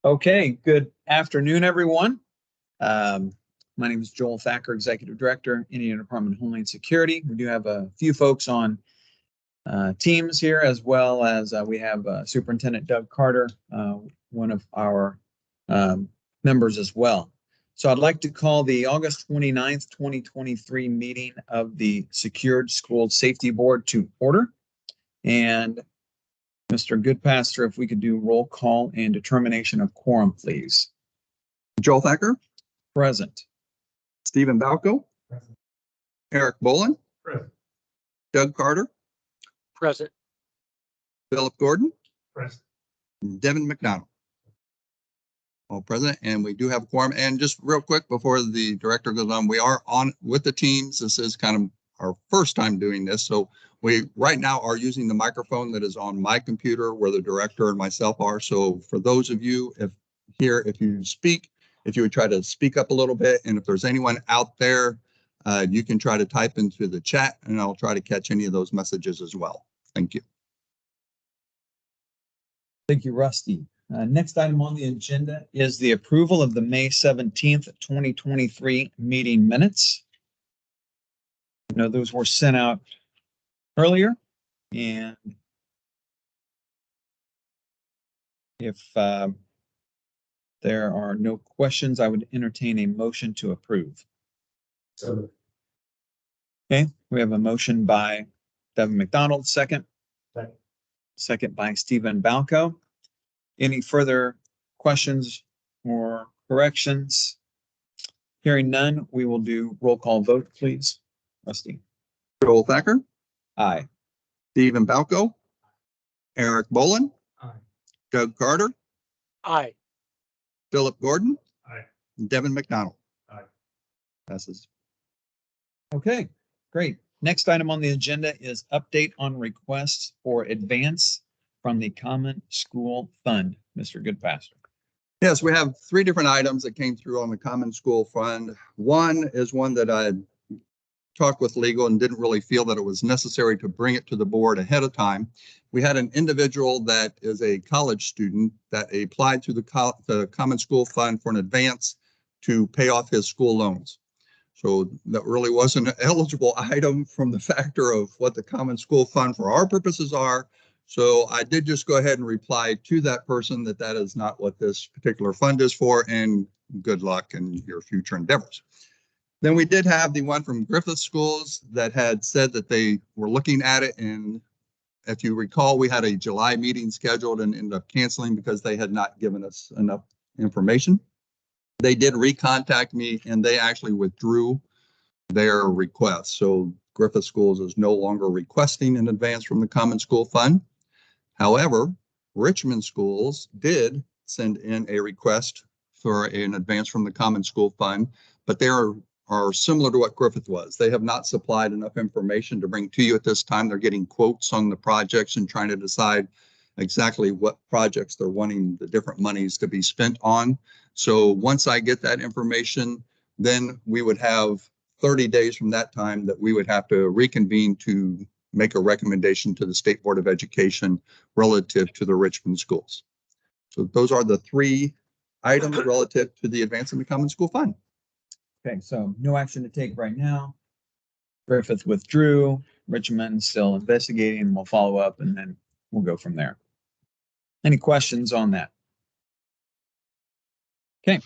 Okay, good afternoon, everyone. My name is Joel Thacker, Executive Director, Indiana Department of Homeland Security. We do have a few folks on Teams here, as well as we have Superintendent Doug Carter, one of our members as well. So I'd like to call the August 29th, 2023 meeting of the Secured School Safety Board to order. And Mr. Goodpaster, if we could do roll call and determination of quorum, please. Joel Thacker. Present. Stephen Balco. Present. Eric Bolin. Present. Doug Carter. Present. Philip Gordon. Present. Devin McDonald. All present, and we do have a quorum. And just real quick before the director goes on, we are on with the teams. This is kind of our first time doing this. So we right now are using the microphone that is on my computer where the director and myself are. So for those of you if you speak, if you would try to speak up a little bit, and if there's anyone out there, you can try to type into the chat and I'll try to catch any of those messages as well. Thank you. Thank you, Rusty. Next item on the agenda is the approval of the May 17th, 2023 meeting minutes. I know those were sent out earlier, and if there are no questions, I would entertain a motion to approve. So Okay, we have a motion by Devin McDonald, second. Second. Second by Stephen Balco. Any further questions or corrections? Hearing none, we will do roll call vote, please. Rusty. Joel Thacker. Aye. Stephen Balco. Eric Bolin. Aye. Doug Carter. Aye. Philip Gordon. Aye. Devin McDonald. Aye. Passes. Okay, great. Next item on the agenda is update on requests for advance from the Common School Fund. Mr. Goodpaster. Yes, we have three different items that came through on the Common School Fund. One is one that I talked with legal and didn't really feel that it was necessary to bring it to the board ahead of time. We had an individual that is a college student that applied to the Common School Fund for an advance to pay off his school loans. So that really wasn't an eligible item from the factor of what the Common School Fund for our purposes are. So I did just go ahead and reply to that person that that is not what this particular fund is for, and good luck in your future endeavors. Then we did have the one from Griffith Schools that had said that they were looking at it. And if you recall, we had a July meeting scheduled and ended up canceling because they had not given us enough information. They did recontact me and they actually withdrew their request. So Griffith Schools is no longer requesting an advance from the Common School Fund. However, Richmond Schools did send in a request for an advance from the Common School Fund, but they are similar to what Griffith was. They have not supplied enough information to bring to you at this time. They're getting quotes on the projects and trying to decide exactly what projects they're wanting the different monies to be spent on. So once I get that information, then we would have 30 days from that time that we would have to reconvene to make a recommendation to the State Board of Education relative to the Richmond schools. So those are the three items relative to the advance in the Common School Fund. Okay, so no action to take right now. Griffith withdrew, Richmond still investigating. We'll follow up and then we'll go from there. Any questions on that? Okay.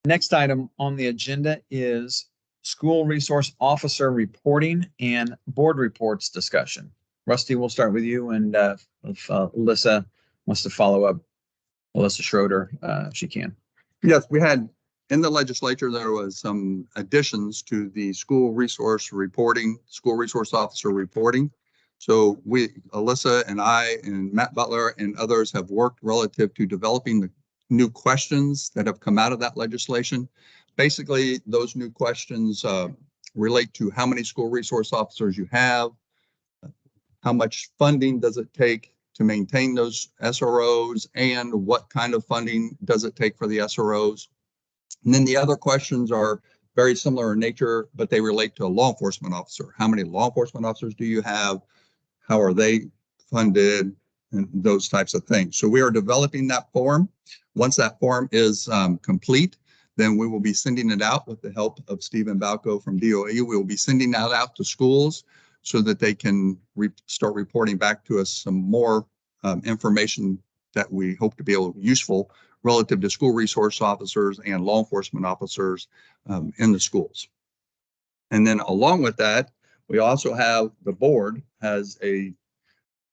Next item on the agenda is school resource officer reporting and board reports discussion. Rusty, we'll start with you, and if Alyssa wants to follow up, Alyssa Schroeder, if she can. Yes, we had in the legislature, there was some additions to the school resource officer reporting. So Alyssa and I and Matt Butler and others have worked relative to developing the new questions that have come out of that legislation. Basically, those new questions relate to how many school resource officers you have, how much funding does it take to maintain those SROs, and what kind of funding does it take for the SROs. And then the other questions are very similar in nature, but they relate to a law enforcement officer. How many law enforcement officers do you have? How are they funded? and those types of things. So we are developing that form. Once that form is complete, then we will be sending it out with the help of Stephen Balco from DOE. We will be sending that out to schools so that they can start reporting back to us some more information that we hope to be useful relative to school resource officers and law enforcement officers in the schools. And then along with that, we also have the board has a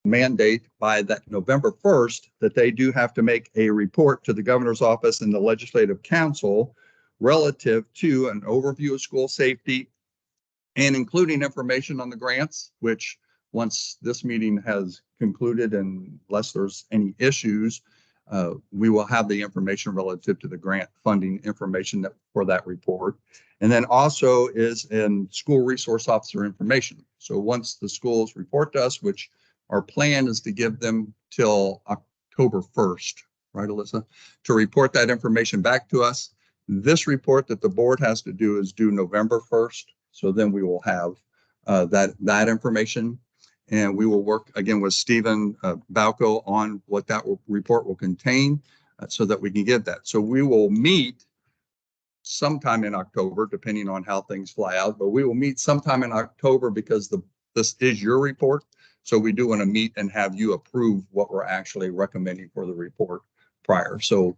mandate by that November 1st that they do have to make a report to the governor's office and the legislative council relative to an overview of school safety and including information on the grants, which once this meeting has concluded, and unless there's any issues, we will have the information relative to the grant funding information for that report. And then also is in school resource officer information. So once the schools report to us, which our plan is to give them till October 1st, right, Alyssa, to report that information back to us. This report that the board has to do is due November 1st. So then we will have that information. And we will work again with Stephen Balco on what that report will contain so that we can get that. So we will meet sometime in October, depending on how things fly out, but we will meet sometime in October because this is your report. So we do want to meet and have you approve what we're actually recommending for the report prior. So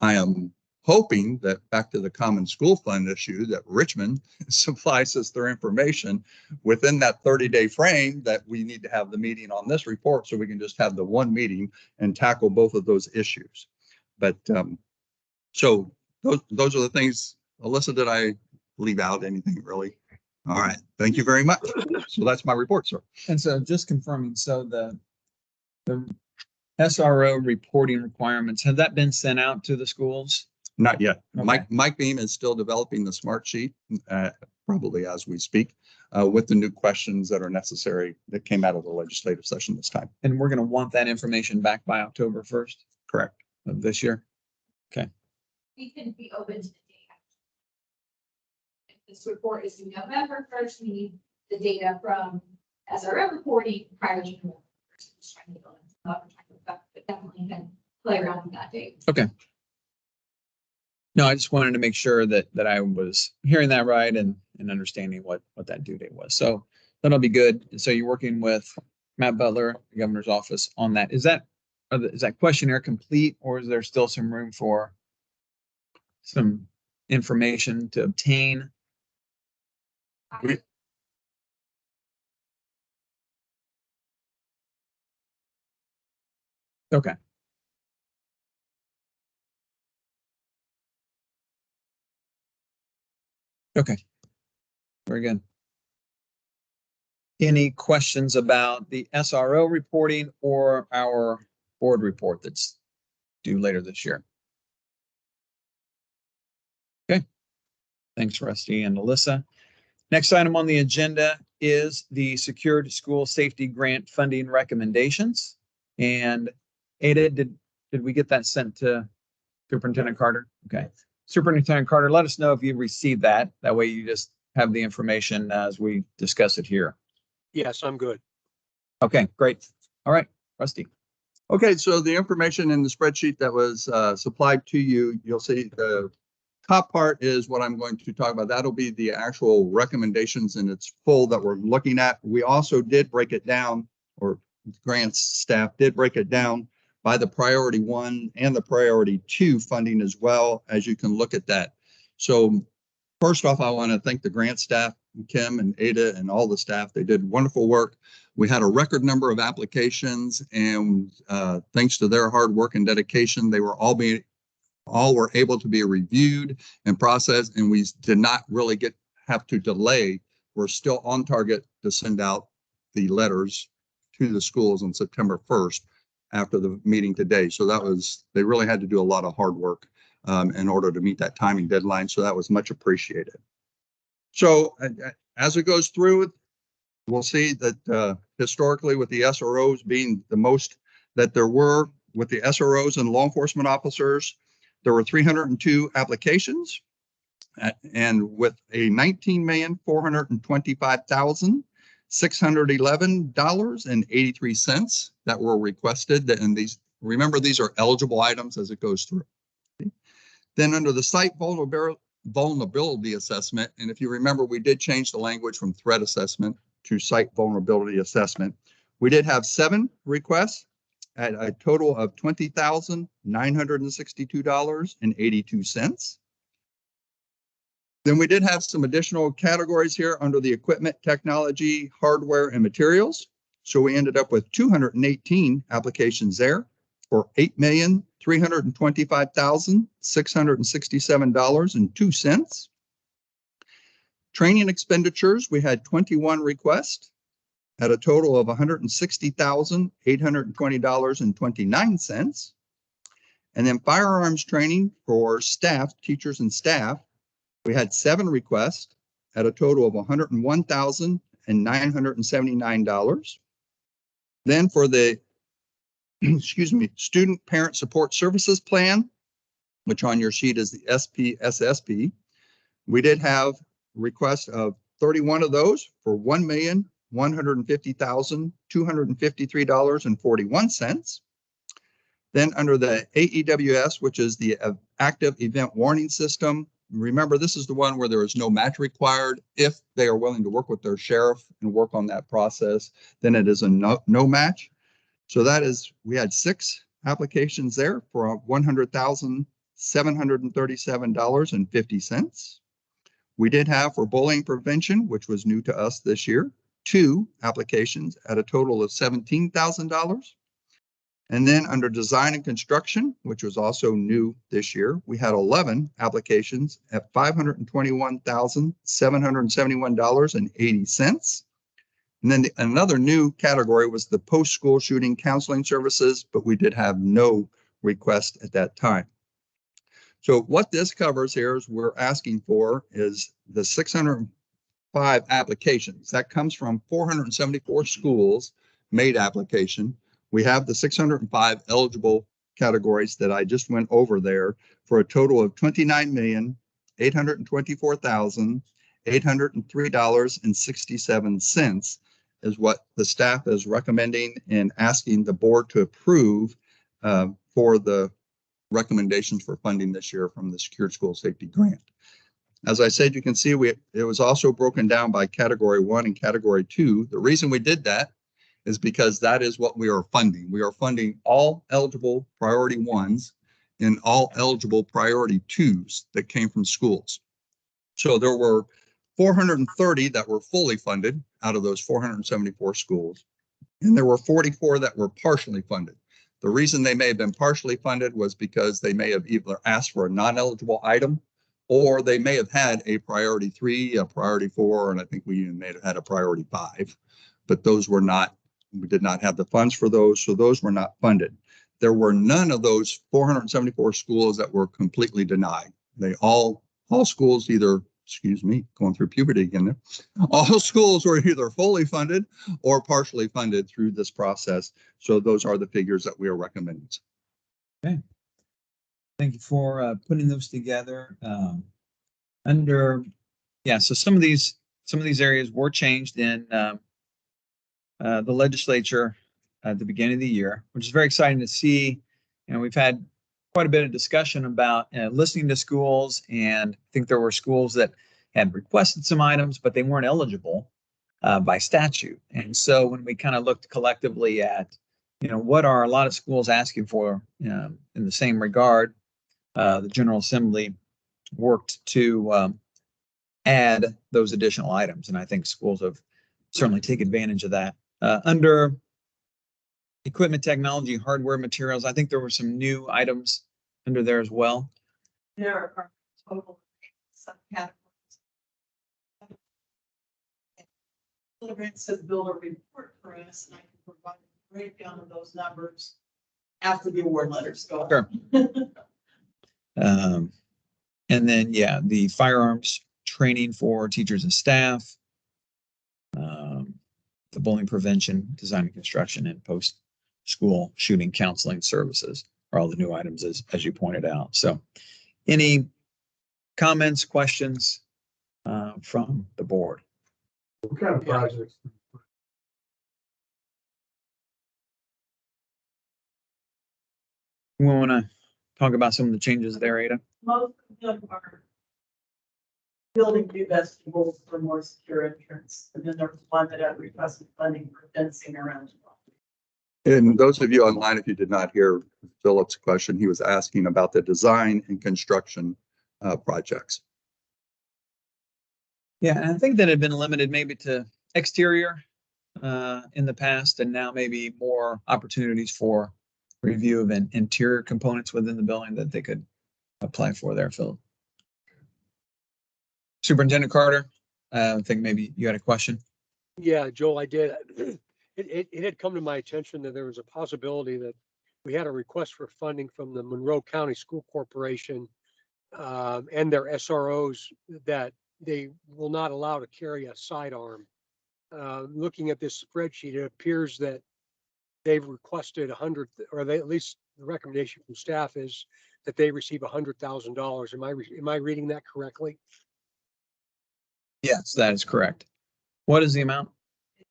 I am hoping that, back to the common school fund issue, that Richmond supplies us their information within that 30-day frame that we need to have the meeting on this report, so we can just have the one meeting and tackle both of those issues. But so those are the things. Alyssa, did I leave out anything really? All right, thank you very much. So that's my report, sir. And so just confirming, so the SRO reporting requirements, have that been sent out to the schools? Not yet. Okay. Mike Beam is still developing the smart sheet, probably as we speak, with the new questions that are necessary that came out of the legislative session this time. And we're going to want that information back by October 1st Correct. of this year. We can be open to the data. If this report is due November 1st, we need the data from SRO reporting prior to November 1st. Just trying to build it up, but definitely can play around with that date. Okay. No, I just wanted to make sure that I was hearing that right and understanding what that due date was. So that'll be good. And so you're working with Matt Butler, the governor's office, on that. Is that questionnaire complete, or is there still some room for some information to obtain? Okay. Okay. Very good. Any questions about the SRO reporting or our board report that's due later this year? Okay. Thanks, Rusty and Alyssa. Next item on the agenda is the Secured School Safety Grant funding recommendations. And Ada, did we get that sent to Superintendent Carter? Okay. Superintendent Carter, let us know if you received that. That way you just have the information as we discuss it here. Yes, I'm good. Okay, great. All right, Rusty. Okay, so the information in the spreadsheet that was supplied to you, you'll see the top part is what I'm going to talk about. That'll be the actual recommendations in its full that we're looking at. We also did break it down, or grants staff did break it down by the priority 1 and the priority 2 funding as well, as you can look at that. So first off, I want to thank the grant staff, Kim and Ada and all the staff. They did wonderful work. We had a record number of applications, and thanks to their hard work and dedication, they were all were able to be reviewed and processed, and we did not really have to delay. We're still on target to send out the letters to the schools on September 1st after the meeting today. So they really had to do a lot of hard work in order to meet that timing deadline. So that was much appreciated. So as it goes through, we'll see that historically, with the SROs being the most that there were, with the SROs and law enforcement officers, there were 302 applications, and with a $19,425,000 $611.83 that were requested. And these, remember, these are eligible items as it goes through. Then under the site vulnerability assessment, and if you remember, we did change the language from threat assessment to site vulnerability assessment. We did have 7 requests at a total of $20,962.82. Then we did have some additional categories here under the equipment, technology, hardware, and materials. So we ended up with 218 applications there for $8,325,667.02. Training expenditures, we had 21 requests at a total of $160,820.29. And then firearms training for staff, teachers and staff, we had 7 requests at a total of $101,979. Then for the student parent support services plan, which on your sheet is the SPSSP, we did have requests of 31 of those for $1,150,253.41. Then under the AEWS, which is the active event warning system, remember, this is the one where there is no match required. If they are willing to work with their sheriff and work on that process, then it is a no match. So that is, we had 6 applications there for $100,737.50. We did have for bullying prevention, which was new to us this year, 2 applications at a total of $17,000. And then under design and construction, which was also new this year, we had 11 applications at $521,771.80. And then another new category was the post-school shooting counseling services, but we did have no request at that time. So what this covers here is we're asking for is the 605 applications. That comes from 474 schools made application. We have the 605 eligible categories that I just went over there for a total of $29,824,803.67 is what the staff is recommending and asking the board to approve for the recommendations for funding this year from the Secured School Safety Grant. As I said, you can see it was also broken down by category 1 and category 2. The reason we did that is because that is what we are funding. We are funding all eligible priority 1s and all eligible priority 2s that came from schools. So there were 430 that were fully funded out of those 474 schools, and there were 44 that were partially funded. The reason they may have been partially funded was because they may have either asked for a non-eligible item, or they may have had a priority 3, a priority 4, and I think we even may have had a priority 5, but those were not, we did not have the funds for those, so those were not funded. There were none of those 474 schools that were completely denied. They all schools either, excuse me, going through puberty again there, all schools were either fully funded or partially funded through this process. So those are the figures that we are recommending. Okay. Thank you for putting those together. So some of these areas were changed in the legislature at the beginning of the year, which is very exciting to see. You know, we've had quite a bit of discussion about listening to schools, and I think there were schools that had requested some items, but they weren't eligible by statute. And so when we kind of looked collectively at, you know, what are a lot of schools asking for in the same regard, the General Assembly worked to add those additional items. And I think schools have certainly taken advantage of that. Under equipment, technology, hardware, materials, I think there were some new items under there as well. There are total subcategories. Grant says build a report for us, and I can provide a breakdown of those numbers after the award letters go. Sure. And then, the firearms training for teachers and staff, the bullying prevention, design and construction, and post-school shooting counseling services are all the new items as you pointed out. So any comments, questions from the board? What kind of projects We want to talk about some of the changes there, Ada. Most of them are building new vegetables for more secure entrance. And then there's one that I requested funding for fencing around. And those of you online, if you did not hear Philip's question, he was asking about the design and construction projects. Yeah, and I think that had been limited maybe to exterior in the past, and now maybe more opportunities for review of interior components within the building that they could apply for there, Philip. Superintendent Carter, I think maybe you had a question. Yeah, Joel, I did. It had come to my attention that there was a possibility that we had a request for funding from the Monroe County School Corporation and their SROs that they will not allow to carry a sidearm. Looking at this spreadsheet, it appears that they've requested 100, or they, at least the recommendation from staff is that they receive $100,000. Am I reading that correctly? Yes, that is correct. What is the amount?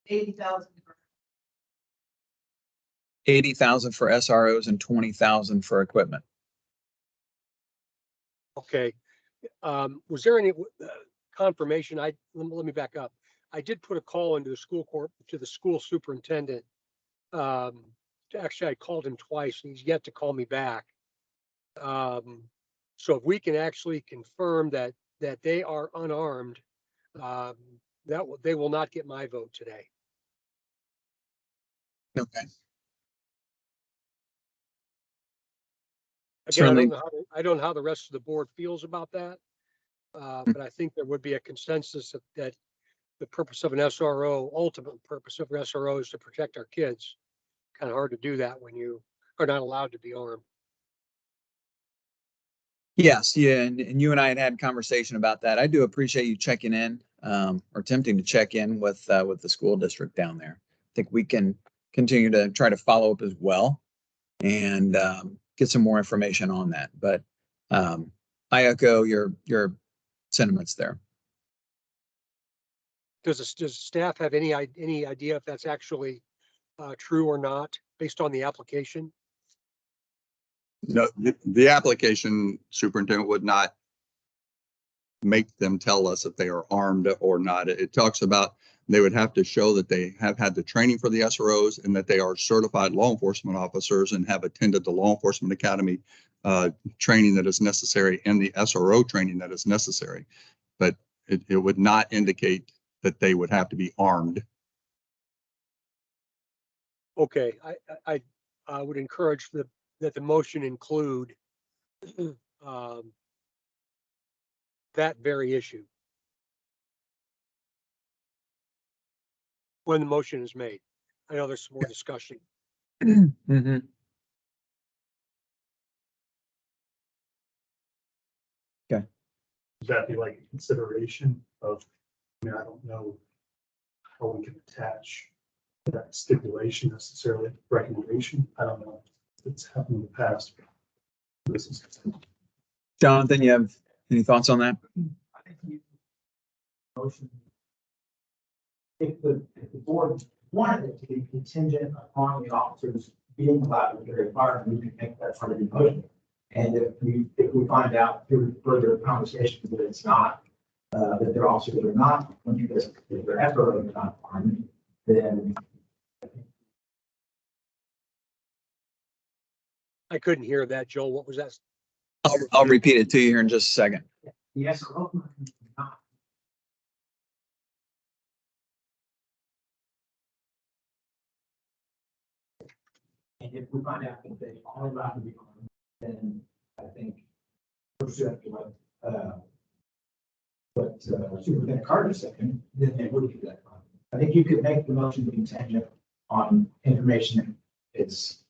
80,000. 80,000 for SROs and 20,000 for equipment. Okay. Was there any confirmation? Let me back up. I did put a call into the school to the school superintendent. Actually, I called him twice and he's yet to call me back. So if we can actually confirm that they are unarmed, they will not get my vote today. Okay. Again, Certainly. I don't know how the rest of the board feels about that. But I think there would be a consensus that the purpose of an SRO, ultimate purpose of an SRO is to protect our kids. Kind of hard to do that when you are not allowed to be armed. Yes, yeah, and you and I had conversation about that. I do appreciate you checking in, or attempting to check in with the school district down there. I think we can continue to try to follow up as well and get some more information on that. But I echo your sentiments there. Does staff have any idea if that's actually true or not based on the application? No, the application superintendent would not make them tell us if they are armed or not. It talks about they would have to show that they have had the training for the SROs and that they are certified law enforcement officers and have attended the law enforcement academy training that is necessary and the SRO training that is necessary. But it would not indicate that they would have to be armed. Okay, I would encourage that the motion include that very issue when the motion is made. I know there's some more discussion. Mm-hmm. Would that be like a consideration of, I mean, I don't know how we can attach that stipulation necessarily, recommendation. I don't know if it's happened in the past. This is. Jonathan, you have any thoughts on that? I think you motion. If the board wanted it to be contingent upon the officers being allowed to carry a firearm, we can make that part of the motion. And if we find out through further conversations that it's not, that their officers are not, because if their SRO is not armed, then. I couldn't hear that, Joel. What was that? I'll repeat it to you here in just a second. The SRO is not. And if we find out that they are allowed to be armed, then I think pursuant to what Superintendent Carter said, then they would do that. I think you could make the motion contingent on information. It's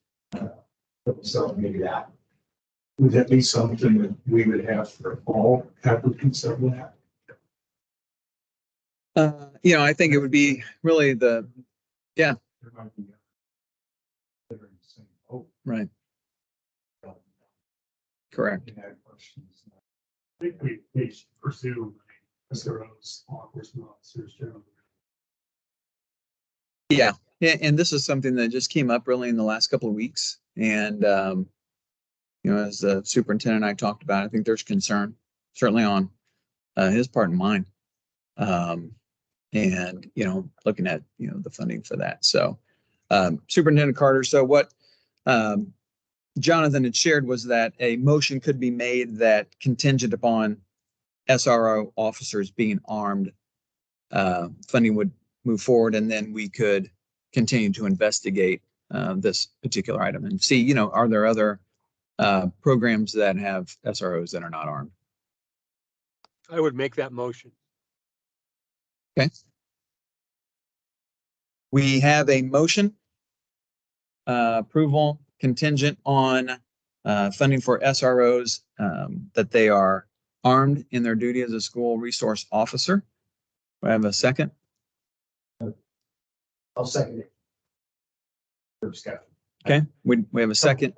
so maybe that. Would that be something that we would have for all applicants of that? I think it would be really There might be. That are the same. Oh, right. Correct. I had questions. I think we should pursue SROs, law enforcement officers generally. Yeah, and this is something that just came up really in the last couple of weeks, and You know, as the superintendent and I talked about, I think there's concern certainly on his part and mine. And, you know, looking at, you know, the funding for that. So Superintendent Carter, so what Jonathan had shared was that a motion could be made that contingent upon SRO officers being armed, funding would move forward, and then we could continue to investigate this particular item and see, you know, are there other programs that have SROs that are not armed? I would make that motion. Okay. We have a motion. Approval contingent on funding for SROs that they are armed in their duty as a school resource officer. Do I have a second? I'll second it. For discussion. Okay, we have a second.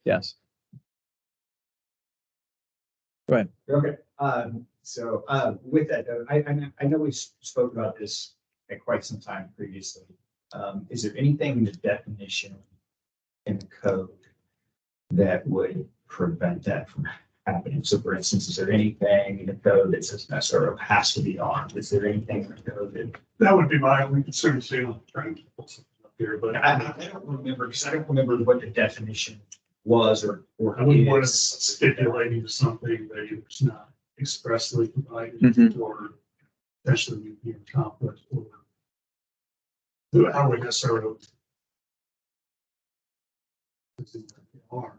Yes. Go ahead. Okay, with that, though, I know we spoke about this at quite some time previously. Is there anything in the definition in the code that would prevent that from happening? So for instance, is there anything in the code that says an SRO has to be armed? Is there anything in the code That would be my only concern, too. I'm trying to pull something up here, but I don't remember, because I don't remember what the definition was or I wouldn't want to is. stipulate into something that it's not expressly provided Mhm. or potentially be in conflict or how would SRO are,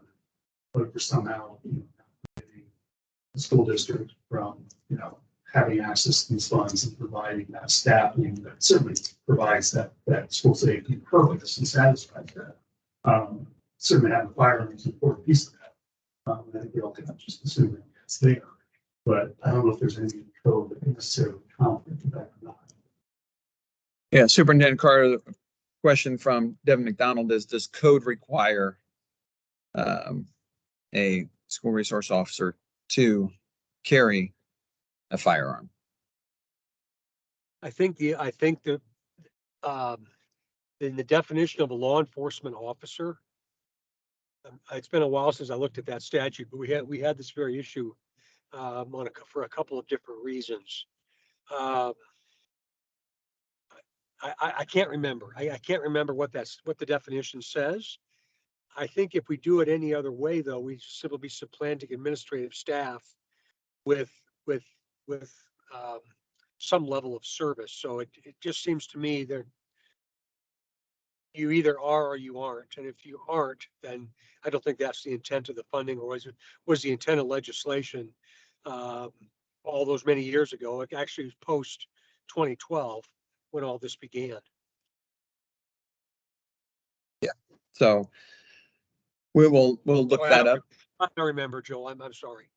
but for somehow, you know, preventing the school district from, you know, having access to these funds and providing that staffing that certainly provides that school safety purpose and satisfies that. Certainly having firearms is an important piece of that. I think we all can just assume that it's there, but I don't know if there's any code that necessarily conflict with that or not. Yeah, Superintendent Carter, the question from Devin McDonald is, does code require a school resource officer to carry a firearm? I think the in the definition of a law enforcement officer, it's been a while since I looked at that statute, but we had this very issue for a couple of different reasons. I can't remember. I can't remember what the definition says. I think if we do it any other way, though, we simply be supplanting administrative staff with some level of service. So it just seems to me that you either are or you aren't. And if you aren't, then I don't think that's the intent of the funding, or was the intent of legislation all those many years ago. It actually was post 2012 when all this began. So we'll look Oh, that up. I don't remember, Joel. I'm sorry.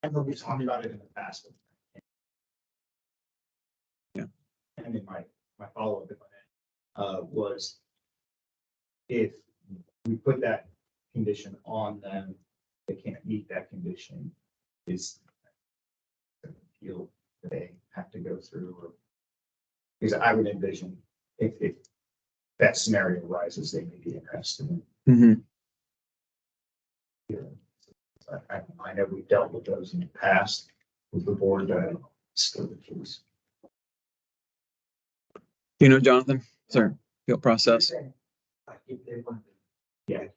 I know we talked about it in the past. Yeah. And then my follow-up was if we put that condition on them, they can't meet that condition, is an appeal that they have to go through, or because I would envision if that scenario arises, they may be interested in. Mhm. I know we've dealt with those in the past with the board, still the case. Do you know, Jonathan? Sir, appeal process? Like if they want to, yeah,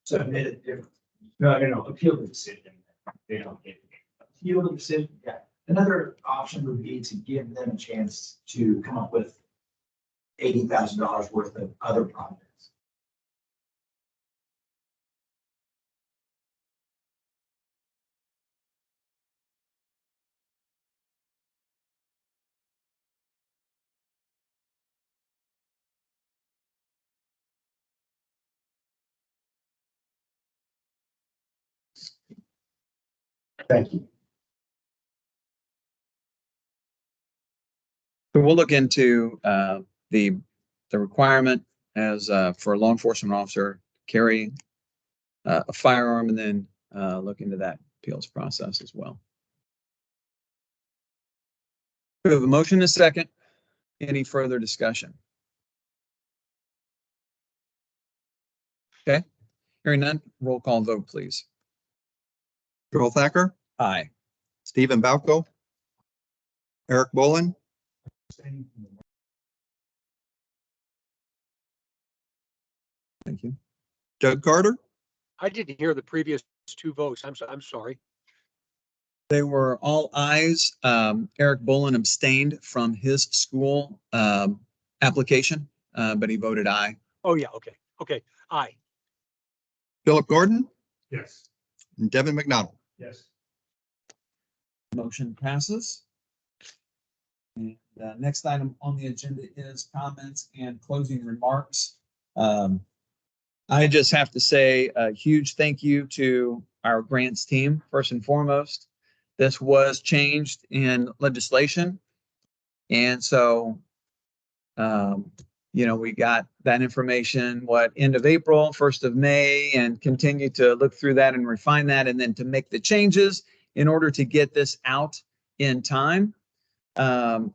submit it different. No, appeal the decision. They don't get. Appeal the decision, yeah. Another option would be to give them a chance to come up with $80,000 worth of other projects. Thank you. So we'll look into the requirement as for a law enforcement officer carry a firearm, and then look into that appeals process as well. We have a motion and a second. Any further discussion? Okay, hearing none, roll call vote, please. Joel Thacker, Aye. Stephen Balco, Eric Bolin, Abstaining from the Thank you. Doug Carter, I didn't hear the previous two votes. I'm sorry. They were all ayes. Eric Bolin abstained from his school application, but he voted aye. Oh, yeah, okay, okay, aye. Philip Gordon, Yes. and Devin McDonald. Yes. Motion passes. And next item on the agenda is comments and closing remarks. I just have to say a huge thank you to our grants team, first and foremost. This was changed in legislation. And so, we got that information, end of April, 1st of May, and continue to look through that and refine that, and then to make the changes in order to get this out in time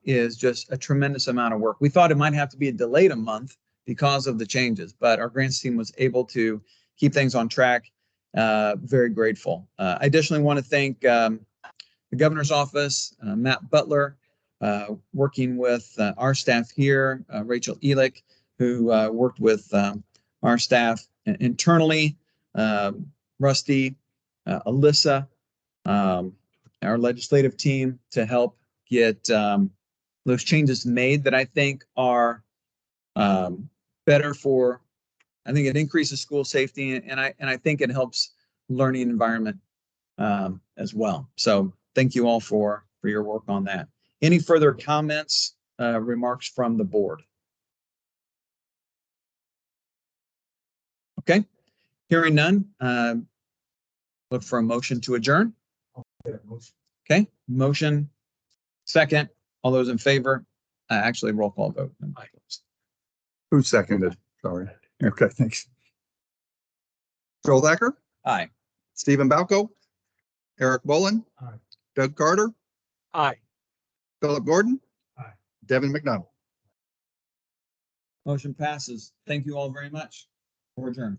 is just a tremendous amount of work. We thought it might have to be delayed a month because of the changes, but our grants team was able to keep things on track. Very grateful. I additionally want to thank the governor's office, Matt Butler, working with our staff here, Rachel Elick, who worked with our staff internally, Rusty, Alyssa, our legislative team to help get those changes made that I think are better for, I think it increases school safety, and I think it helps learning environment as well. So thank you all for your work on that. Any further comments, remarks from the board? Okay, hearing none, look for a motion to adjourn. motion. Okay, motion, second. All those in favor? Actually, roll call vote. Who seconded? Sorry. Okay, thanks. Joel Thacker, Aye. Stephen Balco, Eric Bolin, Aye. Doug Carter, Aye. Philip Gordon, Aye. Devin McDonald. Motion passes. Thank you all very much. We're adjourned.